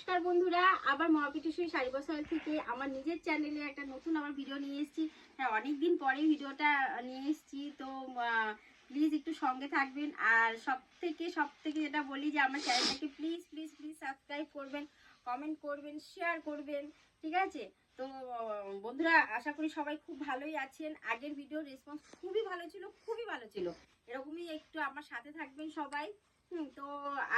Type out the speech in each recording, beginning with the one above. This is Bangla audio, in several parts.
নমস্কার বন্ধুরা, আবার মহাপিটুসী শাড়ি বসাল থেকে আমার নিজের চ্যানেলে একটা নতুন আমার ভিডিও নিয়ে এসেছি। হ্যাঁ, অনেকদিন পরে ভিডিওটা নিয়ে এসেছি, তো প্লিজ একটু সঙ্গে থাকবেন। আর সব থেকে যেটা বলি যে আমার চ্যানেলটাকে প্লিজ প্লিজ প্লিজ সাবস্ক্রাইব করবেন, কমেন্ট করবেন, শেয়ার করবেন, ঠিক আছে? তো বন্ধুরা, আশা করি সবাই খুব ভালোই আছেন। আগের ভিডিওর রেসপন্স খুবই ভালো ছিল, খুবই ভালো ছিল। এরকমই একটু আমার সাথে থাকবেন সবাই। তো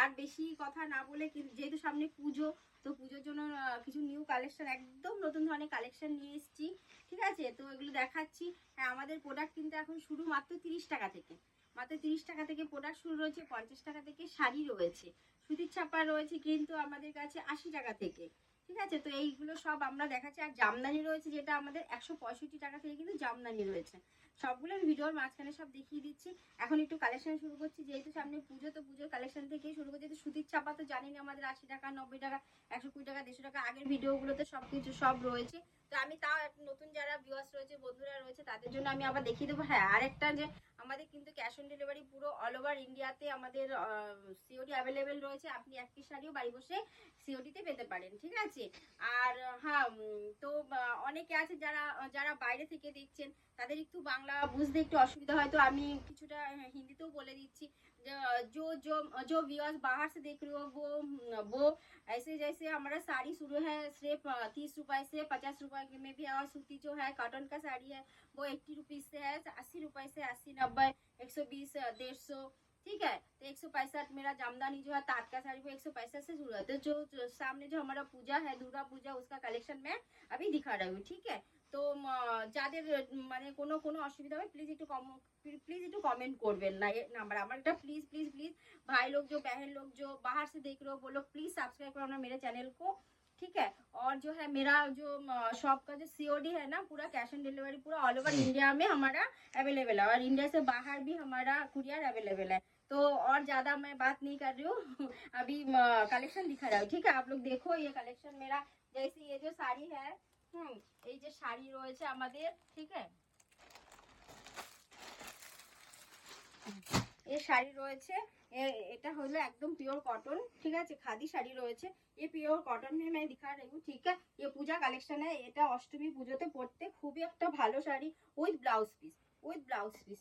আর বেশি কথা না বলে, যেহেতু সামনে পুজো, তো পুজোর জন্য কিছু নিউ কালেকশন, একদম নতুন ধরনের কালেকশন নিয়ে এসেছি, ঠিক আছে? তো এগুলো দেখাচ্ছি। হ্যাঁ, আমাদের প্রোডাক্ট কিন্তু এখন শুরু মাত্র 30 টাকা থেকে। মাত্র 30 টাকা থেকে প্রোডাক্ট শুরু রয়েছে। 50 টাকা থেকে শাড়ি রয়েছে, সুতির ছাপা রয়েছে কিন্তু আমাদের কাছে 80 টাকা থেকে, ঠিক আছে? তো এইগুলো সব আমরা দেখাচ্ছি। আর জামদানি রয়েছে, যেটা আমাদের 165 টাকা থেকে কিন্তু জামদানি রয়েছে। সবগুলোর ভিডিওর মাঝখানে সব দেখিয়ে দিচ্ছি। এখন একটু কালেকশন শুরু করছি, যেহেতু সামনে পুজো, তো পুজোর কালেকশন থেকেই শুরু করছি। সুতির ছাপা তো জানেন আমাদের 80 টাকা, 90 টাকা, 120 টাকা, 150 টাকা আগের ভিডিওগুলোতে সবকিছু সব রয়েছে। তো আমি তাও নতুন যারা ভিউয়ার্স রয়েছে, বন্ধুরা রয়েছে, তাদের জন্য আমি আবার দেখিয়ে দেবো। হ্যাঁ, আরেকটা যে আমাদের কিন্তু ক্যাশ অন ডেলিভারি পুরো অল ওভার ইন্ডিয়াতে আমাদের সিওডি অ্যাভেলেবেল রয়েছে। আপনি একটি শাড়িও বাড়ি বসে সিওডিতে পেতে পারেন, ঠিক আছে? আর হ্যাঁ, তো অনেকে আছে যারা যারা বাইরে থেকে দেখছেন, তাদের একটু বাংলা বুঝতে একটু অসুবিধা হয়, তো আমি কিছুটা হিন্দিতেও বলে দিচ্ছি। जो जो जो व्यूअर्स बाहर से देख रहे हो, वो ऐसे जैसे हमारा साड़ी शुरू है सिर्फ 30 रुपए से, 50 रुपए में भी। और सूती जो है कॉटन का साड़ी है, वो 80 रुपीज से है, 80 रुपए से, 80, 90, 120, 150, ठीक है? तो 165 मेरा जामदानी जो है ताँत का साड़ी, वो 165 से शुरू है। तो जो सामने जो हमारा पूजा है, दुर्गा पूजा, उसका कलेक्शन मैं अभी दिखा रही हूँ, ठीक है? তো যাদের মানে কোনো কোনো অসুবিধা হয়, প্লিজ একটু कमेंट করবেন না। ये नंबर আমার এটা प्लीज प्लीज प्लीज भाई लोग, जो बहन लोग जो बाहर से देख रहे हो, वो लोग प्लीज सब्सक्राइब करो मेरे चैनल को, ठीक है? और जो है मेरा जो शॉप का जो सीओडी है ना, पूरा कैश ऑन डिलीवरी पूरा ऑल ओवर इंडिया में हमारा अवेलेबल है, और इंडिया से बाहर भी हमारा कुरियर अवेलेबल है। तो और ज़्यादा मैं बात नहीं कर रही हूँ अभी कलेक्शन दिखा रहा हूँ, ठीक है? आप लोग देखो ये कलेक्शन मेरा। जैसे ये जो साड़ी है, এই যে শাড়ি রয়েছে আমাদের, ঠিক আছে? ये শাড়ি রয়েছে, এটা হলো একদম পিওর কটন, ঠিক আছে? খাদি শাড়ি রয়েছে। ये प्योर कॉटन में मैं दिखा रही हूँ, ठीक है? ये पूजा कलेक्शन है, এটা অষ্টমী পুজোতে পড়তে খুবই একটা ভালো শাড়ি, উইথ ব্লাউজ পিস,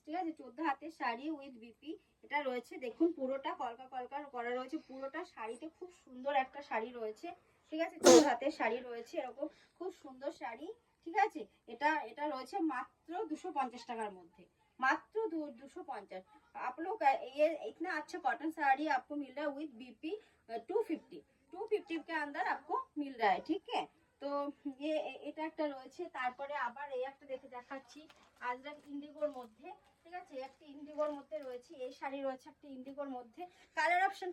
ঠিক আছে? 14 হাতের শাড়ি উইথ বিপি, এটা রয়েছে। দেখুন পুরোটা কলকা কলকা করা রয়েছে, পুরোটা শাড়িতে খুব সুন্দর একটা শাড়ি রয়েছে, ঠিক আছে? 14 হাতের শাড়ি রয়েছে, এরকম খুব সুন্দর শাড়ি, ঠিক আছে? এটা এটা রয়েছে মাত্র 250 টাকার মধ্যে, मात्र 250। आप लोग ये इतना अच्छा कॉटन साड़ी आपको मिल रहा है विद बीपी 250 के अंदर आपको मिल रहा है, ठीक है? তো এটা একটা রয়েছে। তারপরে আবার এই একটা দেখাচ্ছি আজরাক ইন্ডিগোর মধ্যে, ঠিক আছে? একটা ইন্ডিগোর মধ্যে রয়েছে, এই শাড়ি রয়েছে একটা ইন্ডিগোর মধ্যে। কালার অপশন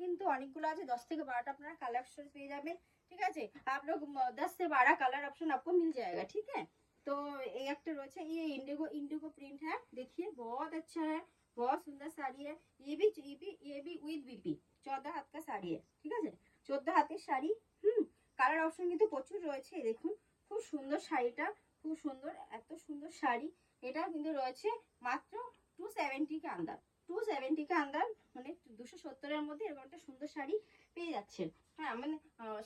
কিন্তু অনেকগুলো আছে, 10 থেকে 12টা আপনারা কালার অপশন পেয়ে যাবেন, ঠিক আছে? आप लोग 10 से 12 कलर ऑप्शन आपको मिल जाएगा, ठीक है? तो ये একটা রয়েছে, ये इंडिगो प्रिंट है, देखिए बहुत अच्छा है, बहुत सुंदर साड़ी है। ये भी विद बीपी 14 हाथ का साड़ी है, ठीक है? 14 হাতের শাড়ি। কালার অপশন কিন্তু প্রচুর রয়েছে, দেখুন খুব সুন্দর শাড়িটা, খুব সুন্দর, এত সুন্দর শাড়ি। এটা কিন্তু রয়েছে মাত্র 270 के अंदर, 270 के अंदर, মানে 270 মধ্যে এরকম একটা সুন্দর শাড়ি পেয়ে যাচ্ছেন। হ্যাঁ, মানে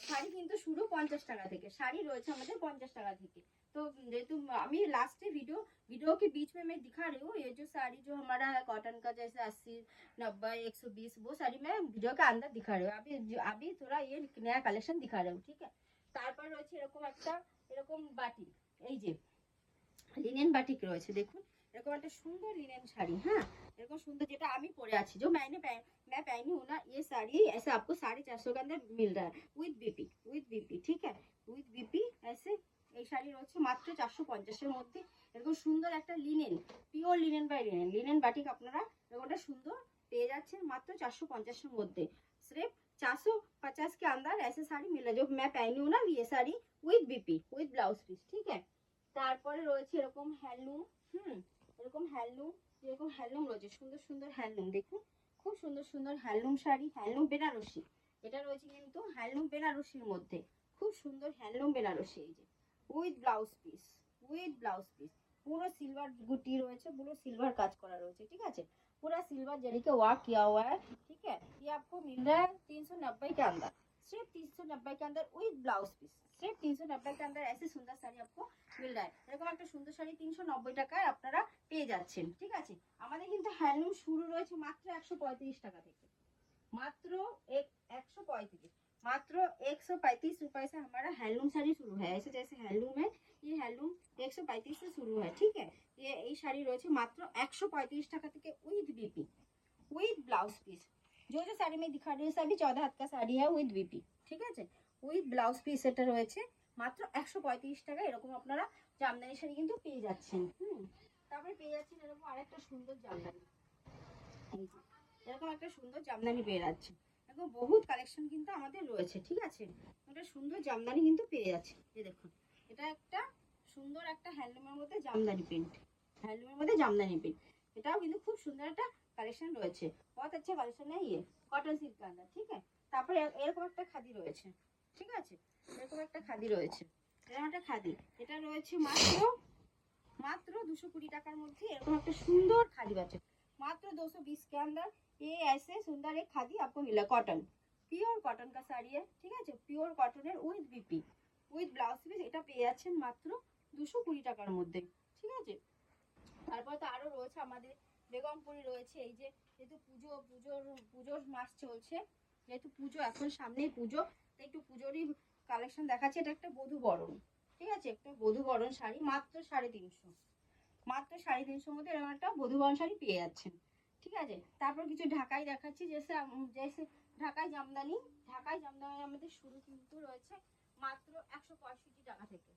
শাড়ি কিন্তু শুরু 50 টাকা থেকে, শাড়ি রয়েছে আমাদের 50 টাকা থেকে। तो जेहेतु अभी लास्ट वीडियो के बीच में मैं दिखा रही हूँ, ये जो साड़ी जो हमारा है कॉटन का, जैसे 80, 90, 120, वो साड़ी मैं वीडियो के अंदर दिखा रही हूँ। अभी थोड़ा ये नया कलेक्शन दिखा रही हूँ, ठीक है? তারপর রয়েছে এরকম একটা, এরকম বাটিক, এই যে লিনেন বাটিক রয়েছে, দেখুন এরকম একটা সুন্দর লিনেন শাড়ি। হ্যাঁ, এরকম সুন্দর, যেটা আমি পরে আছি, जो मैं पहनी हूँ ना, ये साड़ी ऐसे आपको 450 के अंदर मिल रहा है विद बीपी, ठीक है? विद बीपी ऐसे এই শাড়ি রয়েছে মাত্র 450 এর মধ্যে। এরকম সুন্দর একটা linen, pure linen by linen batik আপনারা এরকমটা সুন্দর পেয়ে যাচ্ছেন মাত্র 450 এর মধ্যে। सिर्फ 450 के अंदर ऐसे साड़ी मिल रहा है, जो मैं पहनी हूँ ना, ये sari with BP with blouse piece, ठीक है? তারপরে রয়েছে এরকম হ্যান্ডলুম, এরকম হ্যান্ডলুম রয়েছে, সুন্দর সুন্দর হ্যান্ডলুম, দেখুন খুব সুন্দর সুন্দর হ্যান্ডলুম শাড়ি, হ্যান্ডলুম বেনারসি। এটা রয়েছে কিন্তু হ্যান্ডলুম বেনারসির মধ্যে, খুব সুন্দর হ্যান্ডলুম বেনারসি, এই যে উইথ ব্লাউজ পিস, পুরো সিলভার গুটি রয়েছে, পুরো সিলভার কাজ করা রয়েছে, ঠিক আছে? पूरा सिल्वर जरी का वर्क किया हुआ है, ठीक है? ये आपको मिल रहा है 390 के अंदर, सिर्फ 390 के अंदर विद ब्लाउज पीस, सिर्फ 390 के अंदर ऐसे सुंदर শাড়ি आपको मिल रहा है। এরকম একটা সুন্দর শাড়ি 390 টাকায় আপনারা পেয়ে যাচ্ছেন। ঠিক আছে, আমাদের কিন্তু হ্যান্ডলুম শুরু রয়েছে মাত্র 135 টাকা থেকে, मात्र 135, मात्र 135 रुपए से हमारा हैंडलूम साड़ी शुरू है। ऐसे जैसे हैंडलूम है, ये हैंडलूम 135 से शुरू है। ठीक है, ये শাড়ি রয়েছে মাত্র 135 টাকা থেকে with BP, with blouse piece. जो साड़ी में दिखा रही है सभी 14 हाथ का साड़ी है উইথ বিপি। ঠিক আছে, উইথ ব্লাউজ পিস এটা রয়েছে মাত্র 135 টাকা। এরকম আপনারা জামদানি শাড়ি কিন্তু পেয়ে যাচ্ছেন। তারপরে পেয়ে যাচ্ছেন এরকম আরেকটা সুন্দর জামদানি, এরকম একটা সুন্দর জামদানি পেয়ে যাচ্ছে। এরকম বহুত কালেকশন কিন্তু আমাদের রয়েছে। ঠিক আছে, একটা সুন্দর জামদানি কিন্তু পেয়ে যাচ্ছে। এই দেখুন, এটা একটা সুন্দর একটা হ্যান্ডলুমের মধ্যে জামদানি প্রিন্ট, হ্যান্ডলুমের মধ্যে জামদানি প্রিন্ট, এটাও কিন্তু খুব সুন্দর একটা কালেকশন রয়েছে। बहुत अच्छा কালেকশন है ये কটন সিল্ক का अंदर। ठीक है, তারপরে এরকম একটা খাদি রয়েছে। ঠিক আছে, এরকম একটা খাদি রয়েছে, এরকম একটা খাদি, এটা রয়েছে মাত্র মাত্র 220 টাকার মধ্যে। এরকম একটা সুন্দর খাদি আছে मात्र 220 के अंदर। ये ऐसे सुंदर एक खादी आपको मिला, कॉटन, प्योर कॉटन का साड़ी है। ठीक है, pure cotton with BP with blouse piece, এটা পেয়ে যাচ্ছেন মাত্র 220 টাকার মধ্যে। ঠিক আছে, তারপর তো আরো রয়েছে আমাদের বেগমপুরি রয়েছে। এই যে যেহেতু পুজোর মাস চলছে, যেহেতু পুজো এখন সামনেই পুজো, তাই একটু পুজোরই কালেকশন দেখাচ্ছি। এটা একটা বধূ বরণ। ঠিক আছে, একটা বধূ বরণ শাড়ি মাত্র 350, মাত্র 350 মধ্যে এরকম একটা বধূ বরণ শাড়ি পেয়ে যাচ্ছেন। ঠিক আছে, তারপর কিছু ঢাকাই দেখাচ্ছি। জেসে ঢাকাই জামদানি, ঢাকাই জামদানি আমাদের শুরু কিন্তু রয়েছে মাত্র 165 টাকা থেকে,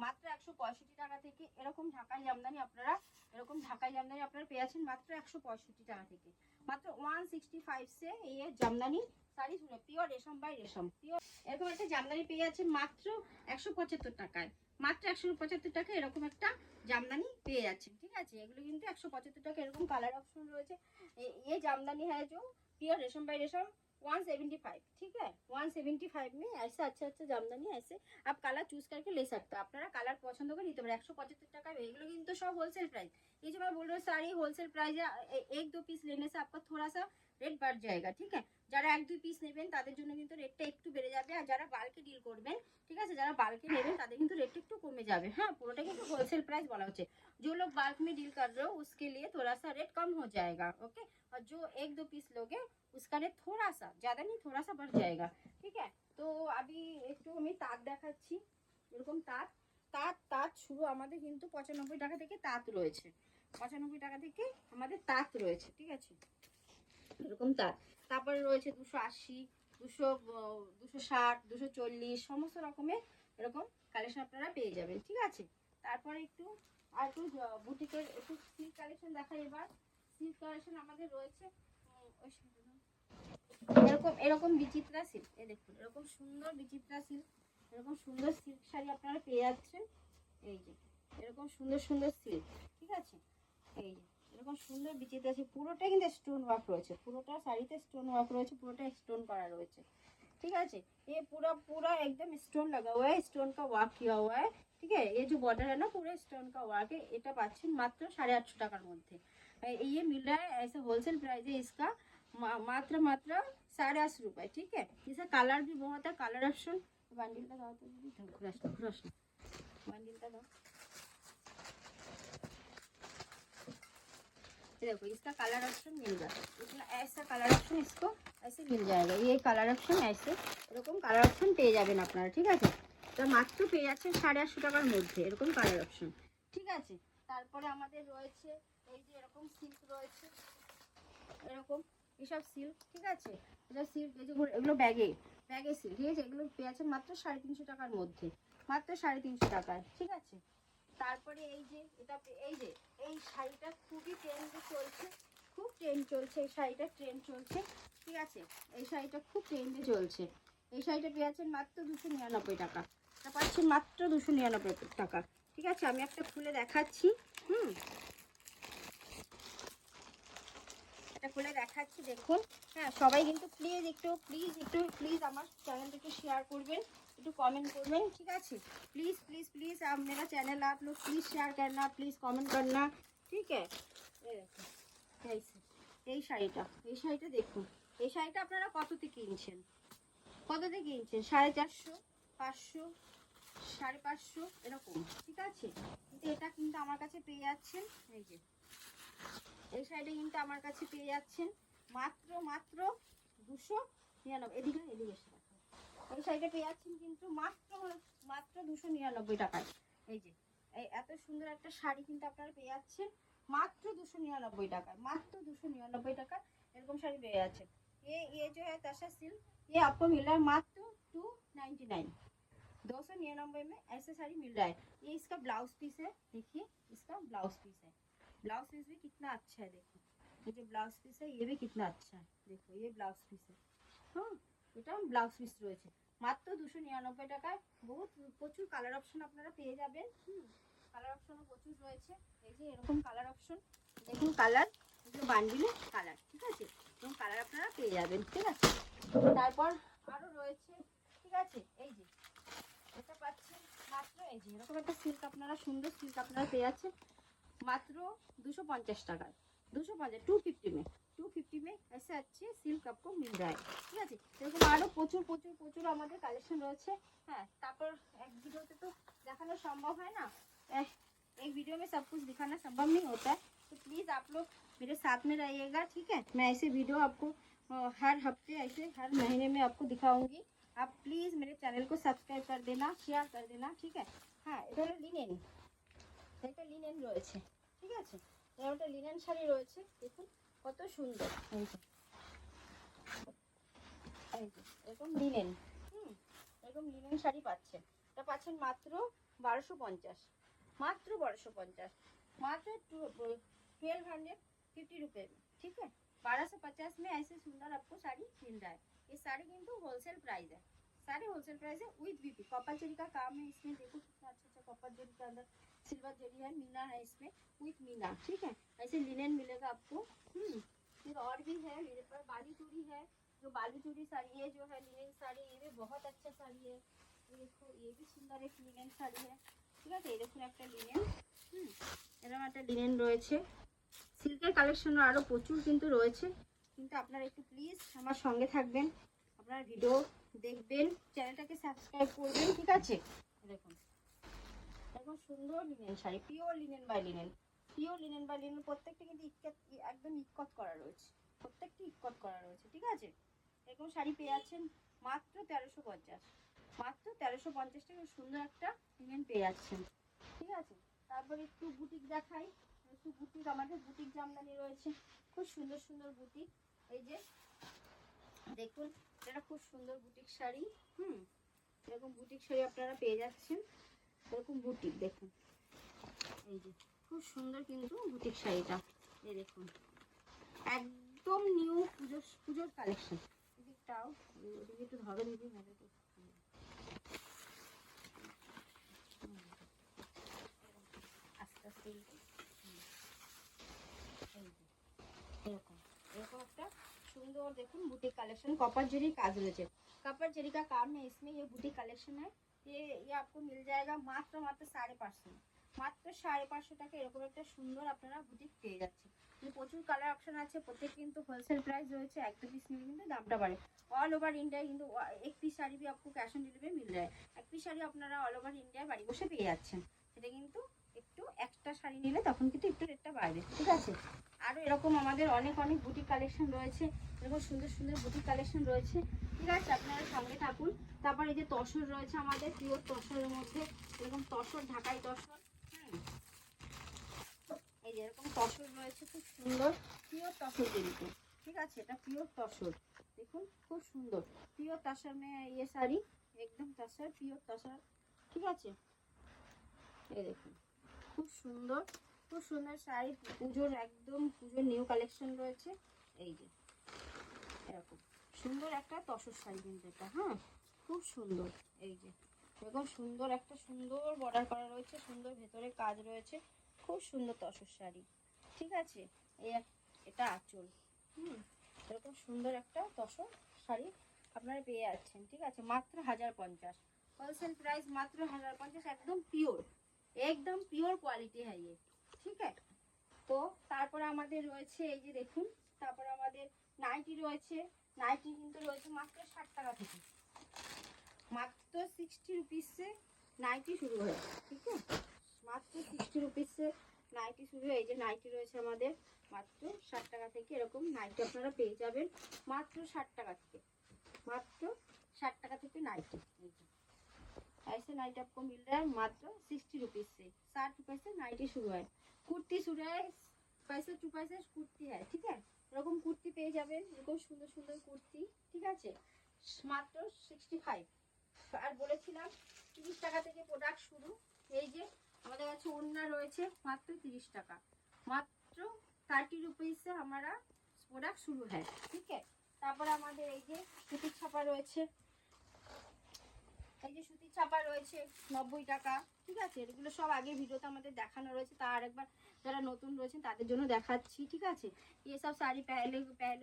মাত্র 165 টাকা থেকে এরকম ঢাকাই জামদানি আপনারা, এরকম ঢাকাই জামদানি আপনারা পেয়ে যাচ্ছেন মাত্র 165 টাকা থেকে। মাত্র 165 से ये জামদানি শাড়ি শুনে পিওর রেশম বাই রেশম, পিওর এরকম একটা জামদানি পেয়ে যাচ্ছেন মাত্র 175 টাকায়, মাত্র 175 টাকা এরকম একটা জামদানি পেয়ে যাচ্ছেন। ঠিক আছে, এগুলো কিন্তু 175 টাকা। এরকম কালার অপশন রয়েছে। ये জামদানি है जो प्योर रेशम बाय रेशम 175। ठीक है, 175 में ऐसा अच्छा জামদানি ऐसे आप कलर चूज करके ले सकते हो। আপনারা কালার পছন্দ করে নিতে পারেন। 175 টাকা। এগুলো কিন্তু সব হোলসেল প্রাইস। ये जो मैं बोल रही हूँ साड़ी होलसेल प्राइस है। एक दो पीस लेने से आपका थोड़ा सा रेट बढ़ जाएगा। ठीक है, যারা এক দুই পিস নেবেন তাদের জন্য কিন্তু রেটটা একটু বেড়ে যাবে, আর যারা বাল্কে ডিল করবেন, ঠিক আছে, যারা বাল্কে নেবেন তাদের কিন্তু রেটটা একটু কমে যাবে। হ্যাঁ, পুরোটা কিন্তু হোলसेल प्राइस বলা হচ্ছে। जो लोग बाल्क में डील कर रहे हो उसके लिए थोड़ा सा रेट कम हो जाएगा। ओके, और जो एक दो पीस लोगे उसका रेट थोड़ा सा, ज़्यादा नहीं, थोड़ा सा बढ़ जाएगा। ठीक है, तो अभी একটু আমি তাঁত দেখাচ্ছি। এরকম তাঁত তাঁত তাঁত শুরু আমাদের কিন্তু 95 টাকা থেকে তাঁত রয়েছে, 95 টাকা থেকে আমাদের তাঁত রয়েছে। ঠিক আছে, এরকম তাঁত। তারপরে রয়েছে 280, 200, 260, 240 সমস্ত রকমের এরকম কালেকশন আপনারা পেয়ে যাবেন। ঠিক আছে, তারপরে একটু আর একটু বুটিকের একটু সিল্ক কালেকশন দেখাই। এবার সিল্ক কালেকশন আমাদের রয়েছে এরকম এরকম বিচিত্রা সিল্ক। এই দেখুন, এরকম সুন্দর বিচিত্রা সিল্ক, এরকম সুন্দর সিল্ক শাড়ি আপনারা পেয়ে যাচ্ছেন। এই যে এরকম সুন্দর সুন্দর সিল্ক। ঠিক আছে, এই যে এরকম সুন্দর বিচিত্রা সিল্ক, পুরোটা কিন্তু স্টোন ওয়ার্ক রয়েছে, পুরোটা শাড়িতে স্টোন ওয়ার্ক রয়েছে, পুরোটা স্টোন করা রয়েছে। ठीक है, ये पूरा पूरा एकदम स्टोन लगा हुआ है, स्टोन का वर्क किया हुआ है। ठीक है, ये जो बॉर्डर है ना पूरा स्टोन का वर्क है। এটা পাচ্ছেন মাত্র 850 টাকার মধ্যে। ये मिल रहा है ऐसे होलसेल प्राइस है इसका मात्र 850 रुपए। ठीक है, इसका कलर भी बहुत है, कलर ऑप्शन बंडल का दाओ तो घुरास बंडल का दाओ। देखो इसका कलर ऑप्शन मिल रहा है, इसमें ऐसा कलर ऑप्शन इसको ऐसे मिल जाएगा। ये कलर ऑप्शन ऐसे এরকম কালার অপশন পেয়ে যাবেন আপনারা। ঠিক আছে, তো মাত্র পেয়ে যাচ্ছেন 850 টাকার মধ্যে এরকম কালার অপশন। ঠিক আছে, তারপরে আমাদের রয়েছে এই যে এরকম সিল্ক রয়েছে, এরকম এসব সিল্ক। ঠিক আছে, এটা সিল্ক, এই যে এগুলো ব্যাগে সিল্ক। ঠিক আছে, এগুলো পেয়ে যাচ্ছেন মাত্র 350 টাকার মধ্যে, মাত্র 350 টাকায়। ঠিক আছে, তারপরে এই যে এটা এই যে এই শাড়িটা খুবই ট্রেন্ডে চলছে, খুব ট্রেন্ড চলছে এই শাড়িটা, ট্রেন্ড চলছে। ঠিক আছে, এই শাড়িটা খুব ট্রেন্ডে চলছে। এই শাড়িটা পেয়ে যাচ্ছেন মাত্র 299 টাকা, এটা পাচ্ছেন মাত্র 299 টাকা। ঠিক আছে, আমি একটা খুলে দেখাচ্ছি। এটা খুলে দেখাচ্ছি, দেখুন। হ্যাঁ, সবাই কিন্তু প্লিজ আমার চ্যানেলটাকে শেয়ার করবেন, একটু कमेंट করবেন। ঠিক আছে, प्लीज़ आप मेरा चैनल आप लोग प्लीज़ शेयर करना, प्लीज़ कमेंट करना। ठीक है, এই শাড়িটা দেখুন, এই শাড়িটা আপনারা কততে কিনছেন? কততে কিনছেন? 450, 500, 550 এরকম, ঠিক আছে। কিন্তু এটা কিন্তু আমার কাছে পেয়ে যাচ্ছেন, এই যে এই সাইডে কিন্তু আমার কাছে পেয়ে যাচ্ছেন মাত্র 299। এদিকে এদিকে এসে দেখো, এই সাইডে পেয়ে যাচ্ছেন কিন্তু মাত্র 299 টাকায়। এই যে এই এত সুন্দর একটা শাড়ি কিন্তু আপনারা পেয়ে যাচ্ছেন মাত্র 299 টাকায়, মাত্র 299 টাকা এরকম শাড়ি পেয়ে যাচ্ছেন। ये जो है तशा सिल्क, ये आपको मिल रहा है मात्र 299, 299 में ऐसे साड़ी मिल रहा है। ये इसका ब्लाउज पीस है, देखिए इसका ब्लाउज पीस है। ब्लाउज पीस भी कितना अच्छा है, देखो ये जो ब्लाउज पीस है ये भी कितना अच्छा है, देखो ये ब्लाउज पीस है। हाँ, এটা ব্লাউজ পিস রয়েছে মাত্র 299 টাকায়। বহুত প্রচুর কালার অপশন আপনারা পেয়ে যাবেন। কালার অপশনও প্রচুর রয়েছে, এই যে এরকম কালার অপশন দেখুন, কালার এগুলো বান্ডিলে কালার, ঠিক আছে, এরকম কালার আপনারা পেয়ে যাবেন, ঠিক আছে। তারপর আরো রয়েছে, ঠিক আছে, এই যে এটা পাচ্ছেন মাত্র, এই যে এরকম একটা সিল্ক আপনারা, সুন্দর সিল্ক আপনারা পেয়ে যাচ্ছেন মাত্র 250 টাকায়। 250, 250 में, 250 में ऐसे अच्छे सिल्क आपको मिल रहा है, ঠিক আছে। এরকম আরো প্রচুর প্রচুর প্রচুর আমাদের কালেকশন রয়েছে। হ্যাঁ, তারপর এক ভিডিওতে তো দেখানো সম্ভব হয় না, एक वीडियो में सब कुछ दिखाना संभव नहीं होता है, तो प्लीज़ आप लोग मेरे साथ में रहिएगा, ठीक है। मैं ऐसे वीडियो आपको हर हफ्ते, ऐसे हर महीने में आपको दिखाऊंगी। आप प्लीज़ मेरे चैनल को सब्सक्राइब कर देना, शेयर कर देना, ठीक है। हाँ, এটা হলো লিনেন, এটা লিনেন রয়েছে, ঠিক আছে। এর একটা লিনেন শাড়ি রয়েছে, দেখুন কত সুন্দর, এই যে এরকম লিনেন, এরকম লিনেন শাড়ি পাচ্ছেন। এটা পাচ্ছেন মাত্র 1250, मात्र 1250, मात्र 1250 रुपए में, ठीक है। 1250 में ऐसे सुंदर आपको साड़ी मिल रहा है। ये साड़ी किंतु होलसेल प्राइस है, सारे होलसेल प्राइस है विद बीपी। कॉपर जरी का काम है इसमें, देखो कितना अच्छा अच्छा कॉपर जरी के अंदर सिल्वर जरी है, मीना है इसमें विद मीना, ठीक है। ऐसे लिनेन मिलेगा आपको। फिर और भी है मेरे पास, बाली चूड़ी है, जो बाली चूड़ी साड़ी है जो है लिनेन साड़ी, ये भी बहुत अच्छा साड़ी है। ये देखो ये भी सुंदर एक लिनेन साड़ी है, ঠিক আছে। এই দেখুন একটা লিনেন, এরকম একটা লিনেন রয়েছে। সিল্কের কালেকশনও আরও প্রচুর কিন্তু রয়েছে, কিন্তু আপনারা একটু প্লিজ আমার সঙ্গে থাকবেন, আপনারা ভিডিও দেখবেন, চ্যানেলটাকে সাবস্ক্রাইব করবেন, ঠিক আছে। দেখুন এরকম সুন্দর linen sari, pure linen by linen, pure linen by linen, প্রত্যেকটা কিন্তু একদম ইকট করা রয়েছে, প্রত্যেকটি ইকট করা রয়েছে, ঠিক আছে। এরকম শাড়ি পেয়ে যাচ্ছেন মাত্র 1350, মাত্র 1350 টাকা সুন্দর একটা লিনেন পেয়ে যাচ্ছেন, ঠিক আছে। তারপরে একটু বুটিক দেখাই, একটু বুটিক, আমাদের বুটিক জামদানি রয়েছে, খুব সুন্দর সুন্দর বুটিক। এই যে দেখুন এটা খুব সুন্দর বুটিক শাড়ি, এরকম বুটিক শাড়ি আপনারা পেয়ে যাচ্ছেন, এরকম বুটিক দেখুন, এই যে খুব সুন্দর কিন্তু বুটিক শাড়িটা, এই দেখুন একদম নিউ পুজোর কালেকশন। এদিকটাও ওদিকে একটু ধরো দিদি, ভালো আস্তে আস্তে এরকম এরকম একটা সুন্দর দেখুন বুটিक कलेक्शन, कॉपर जरी काज रही है, कॉपर जरी का काम है इसमें। ये बुटीक कलेक्शन है, ये आपको मिल जाएगा मात्र 550, মাত্র 550 টাকা এরকম একটা সুন্দর আপনারা বুটিক পেয়ে যাচ্ছেন। প্রচুর কালার অপশন আছে, প্রত্যেক কিন্তু হোলসেল প্রাইস রয়েছে, एक पीस নিলে কিন্তু দামটা বাড়ে। ऑल ओवर इंडिया কিন্তু एक पीस শাড়ি भी आपको कैश ऑन डिलीवरी मिल रहा है, एक पीस শাড়ি আপনারা ऑल ओवर इंडिया বাড়ি বসে পেয়ে যাচ্ছেন। সেটা কিন্তু একটু একটা শাড়ি নিলে তখন কিন্তু একটু রেটটা বাড়বে, ঠিক আছে। আরও এরকম আমাদের অনেক অনেক বুটিক কালেকশন রয়েছে, এরকম সুন্দর সুন্দর বুটিক কালেকশন রয়েছে, ঠিক আছে, আপনারা সঙ্গে থাকুন। তারপর এই যে তসর রয়েছে আমাদের, পিওর তসরের মধ্যে এরকম তসর, ঢাকাই তসর, এই যে এরকম তসর রয়েছে খুব সুন্দর, পিওর তসর কিন্তু, ঠিক আছে, এটা পিওর তসর, দেখুন খুব সুন্দর পিওর তসর মে ये শাড়ি একদম তসর, পিওর তসর, ঠিক আছে। এই দেখুন খুব সুন্দর, খুব সুন্দর শাড়ি, পুজোর একদম পুজোর নিউ কালেকশন রয়েছে। এই যে এরকম সুন্দর একটা তসর শাড়ি কিন্তু এটা, হ্যাঁ খুব সুন্দর, এই যে এরকম সুন্দর একটা সুন্দর বর্ডার করা রয়েছে, সুন্দর ভেতরে কাজ রয়েছে, খুব সুন্দর তসর শাড়ি, ঠিক আছে। এটা আঁচল, এরকম সুন্দর একটা তসর শাড়ি আপনারা পেয়ে যাচ্ছেন, ঠিক আছে, মাত্র 1050, होलसेल प्राइस मात्र 1050, एकदम प्योर, एकदम प्योर क्वालिटी है ये, ठीक है। তো তারপরে আমাদের রয়েছে এই যে দেখুন, তারপরে আমাদের নাইটি রয়েছে, নাইটি কিন্তু রয়েছে মাত্র 60 টাকা থেকে, मात्र 60 रुपीज़ से नाइटी शुरू है। ठीक है, मात्र 60 रुपीज़ से নাইটি শুরু হয়। এই যে নাইটি রয়েছে আমাদের মাত্র 60 টাকা থেকে। এরকম নাইটি আপনারা পেয়ে যাবেন মাত্র 60 টাকা থেকে, মাত্র 60 টাকা থেকে নাইটি। ऐसे नाइट आपको मिल रहा है मात्र 60 रुपीज़ से। 60 रुपये से नाइटी शुरू है। कुर्ती शुरू है, पैसे टू पैसे कुर्ती है। ठीक है, এরকম কুর্তি পেয়ে যাবেন, এরকম সুন্দর সুন্দর কুর্তি। ঠিক আছে, মাত্র 65। আর বলেছিলাম 30 টাকা থেকে প্রোডাক্ট শুরু। এই যে আমাদের কাছে ওড়না রয়েছে মাত্র 30 টাকা, মাত্র 30 रुपीज़ से हमारा प्रोडक्ट शुरू है। ठीक है, তারপরে আমাদের এই যে সুতির ছাপা রয়েছে, এই যে সুতির ছাপা রয়েছে 90 টাকা। ঠিক আছে, এগুলো সব আগের ভিডিওতে আমাদের দেখানো রয়েছে, তা আরেকবার যারা নতুন রয়েছেন তাদের জন্য দেখাচ্ছি। ঠিক আছে, ये सब साड़ी पहले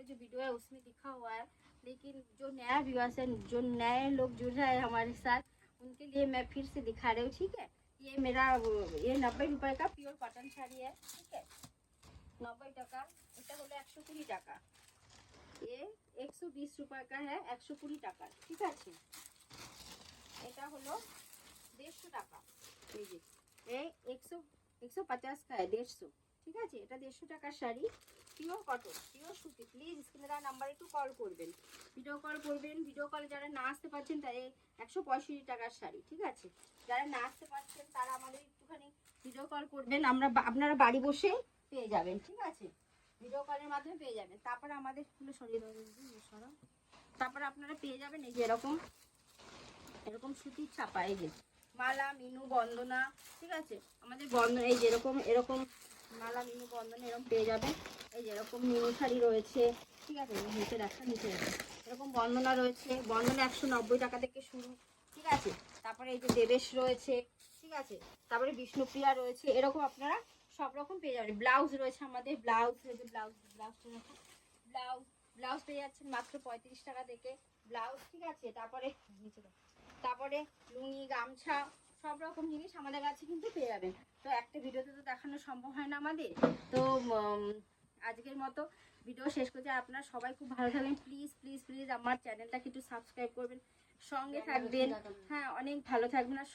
जो वीडियो है उसमें दिखा हुआ है, लेकिन जो नया व्यूअर्स है, जो नए लोग जुड़ रहे हैं हमारे साथ, उनके लिए मैं फिर से दिखा रही हूँ। ठीक है, ये मेरा ये 90 रुपये का प्योर कॉटन শাড়ি है। ठीक है, 90 টাকা। এটা হলো 120 টাকা। ये 120 रुपये का है, 120 টাকা। ঠিক আছে, এটা হলো 150 টাকা। এই যে এই 150 का है 150। ঠিক আছে, এটা 150 টাকার শাড়ি, পিওর কটন, পিওর সুতি। প্লিজ স্ক্রিনে দেওয়া নাম্বারে একটু কল করবেন, ভিডিও কল করবেন। ভিডিও কলে যারা না আসতে পারছেন তাই 165 টাকার শাড়ি। ঠিক আছে, যারা না আসতে পারছেন তারা আমাদের একটুখানি ভিডিও কল করবেন, আপনারা বাড়ি বসে পেয়ে যাবেন। ঠিক আছে, ভিডিও কলের মাধ্যমে পেয়ে যাবেন। তারপরে আমাদের ফুলে সরিয়ে দেবেন, তারপরে আপনারা পেয়ে যাবেন এই যে এরকম সুতির ছাপা, এই যে মালা মিনু বন্দনা। ঠিক আছে, আমাদের বন্দনা এই যে এরকম মালা মিনু বন্দনা এরকম পেয়ে যাবেন। এই যে এরকম মিনু শাড়ি রয়েছে। ঠিক আছে, নিচে দেখা এরকম বন্দনা রয়েছে, বন্দনা 190 টাকা থেকে শুরু। ঠিক আছে, তারপরে এই যে দেবেশ রয়েছে। ঠিক আছে, তারপরে বিষ্ণুপ্রিয়া রয়েছে। এরকম আপনারা সব রকম পেয়ে যাবেন। ব্লাউজ রয়েছে আমাদের, ব্লাউজ পেয়ে যাচ্ছেন মাত্র 35 টাকা থেকে ব্লাউজ। ঠিক আছে, তারপরে লুঙ্গি গামছা সব রকম জিনিস আমাদের কাছে কিন্তু পেয়ে যাবেন। তো একটা ভিডিওতে তো দেখানো সম্ভব হয় না আমাদের, তো আজকের মতো ভিডিও শেষ করছি। আপনারা সবাই খুব ভালো থাকবেন। প্লিজ প্লিজ প্লিজ আমার চ্যানেলটাকে একটু সাবস্ক্রাইব করবেন, সঙ্গে থাকবেন। হ্যাঁ, অনেক ভালো থাকবেন। আর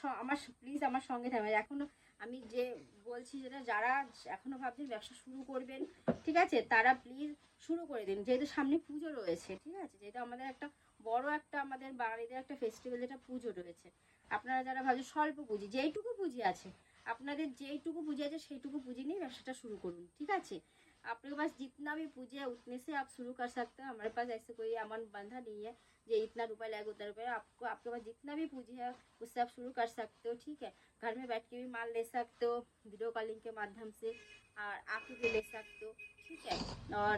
প্লিজ আমার সঙ্গে থাকবেন। এখনও আমি যে বলছি যেটা, যারা এখনও ভাবছেন ব্যবসা শুরু করবেন, ঠিক আছে, তারা প্লিজ শুরু করে দিন। যেহেতু সামনে পুজো রয়েছে, ঠিক আছে, যেহেতু আমাদের একটা বড় একটা আমাদের বাঙালিদের একটা ফেস্টিভ্যাল যেটা পুজো রয়েছে। আপনারা যারা ভাবছেন স্বল্প পুঁজি, যেইটুকু পুঁজি আছে আপনাদের, যেইটুকু পুঁজি আছে সেইটুকু পুঁজি নিয়ে ব্যবসাটা শুরু করুন। ঠিক আছে, आपके पास जितना भी पूंजी है उतने से आप शुरू कर सकते हैं। हमारे पास ऐसे कोई अमाउंट बंधा नहीं है ये इतना रुपए लगेगा उतना रुपये। आपके पास जितना भी पूंजी है उससे आप शुरू कर सकते हो। ठीक है, घर में बैठ के भी माल ले सकते हो वीडियो कॉलिंग के माध्यम से, और आके भी ले सकते हो। ठीक है, और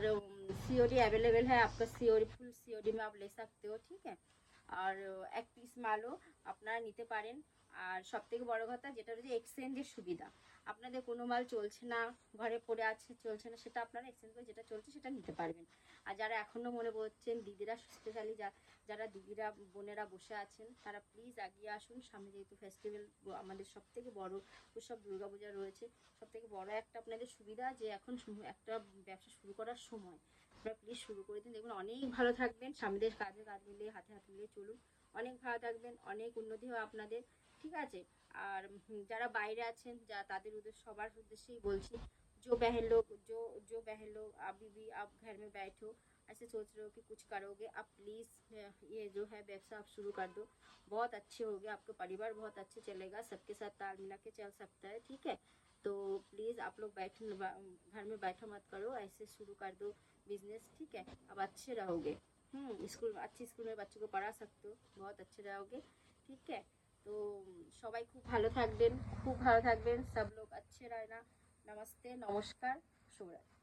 सीओडी अवेलेबल है आपका, सीओडी फुल सीओडी में आप ले सकते हो। ठीक है, और एक पिस मालও আপনারা নিতে পারেন। আর সবথেকে বড় কথা যেটা হচ্ছে এক্সচেঞ্জের সুবিধা। আপনাদের কোনো মাল চলছে না, ঘরে পড়ে আছে, চলছে না, সেটা আপনারা এক্সচেঞ্জ করে যেটা চলছে সেটা নিতে পারবেন। আর যারা এখনও মনে করছেন দিদিরা, স্পেশালি যারা দিদিরা বোনেরা বসে আছেন, তারা প্লিজ এগিয়ে আসুন। সামনে যেহেতু ফেস্টিভ্যাল আমাদের সবথেকে বড় উৎসব দুর্গাপূজা রয়েছে, সবথেকে বড় একটা আপনাদের সুবিধা যে এখন একটা ব্যবসা শুরু করার সময়। আপনারা প্লিজ শুরু করে দিন, দেখুন অনেক ভালো থাকবেন। সামনের কাজে কাজ মিলিয়ে হাতে হাত মিলিয়ে চলুন, অনেক ভালো থাকবেন, অনেক উন্নতি হবে আপনাদের। ঠিক আছে, আর যারা বাইরে আছেন তাদের সবার উদ্দেশ্যেই বলছি, जो बहन लोग अभी भी आप घर में बैठो ऐसे सोच रहे हो कि कुछ करोगे, आप प्लीज़ ये जो है व्यवसाय आप शुरू कर दो। बहुत अच्छे होगे, आपका परिवार बहुत अच्छे चलेगा, सबके साथ ताल मिला के चल सकता है। ठीक है, तो प्लीज़ आप लोग घर में बैठो मत करो, ऐसे शुरू कर दो बिजनेस। ठीक है, अब अच्छे रहोगे। अच्छी स्कूल में बच्चों को पढ़ा सकते हो, बहुत अच्छे रहोगे। ठीक है, तो সবাই খুব ভালো থাকবেন, सब लोग अच्छे रहना। नमस्ते, नमस्कार, शुभ रात्रि।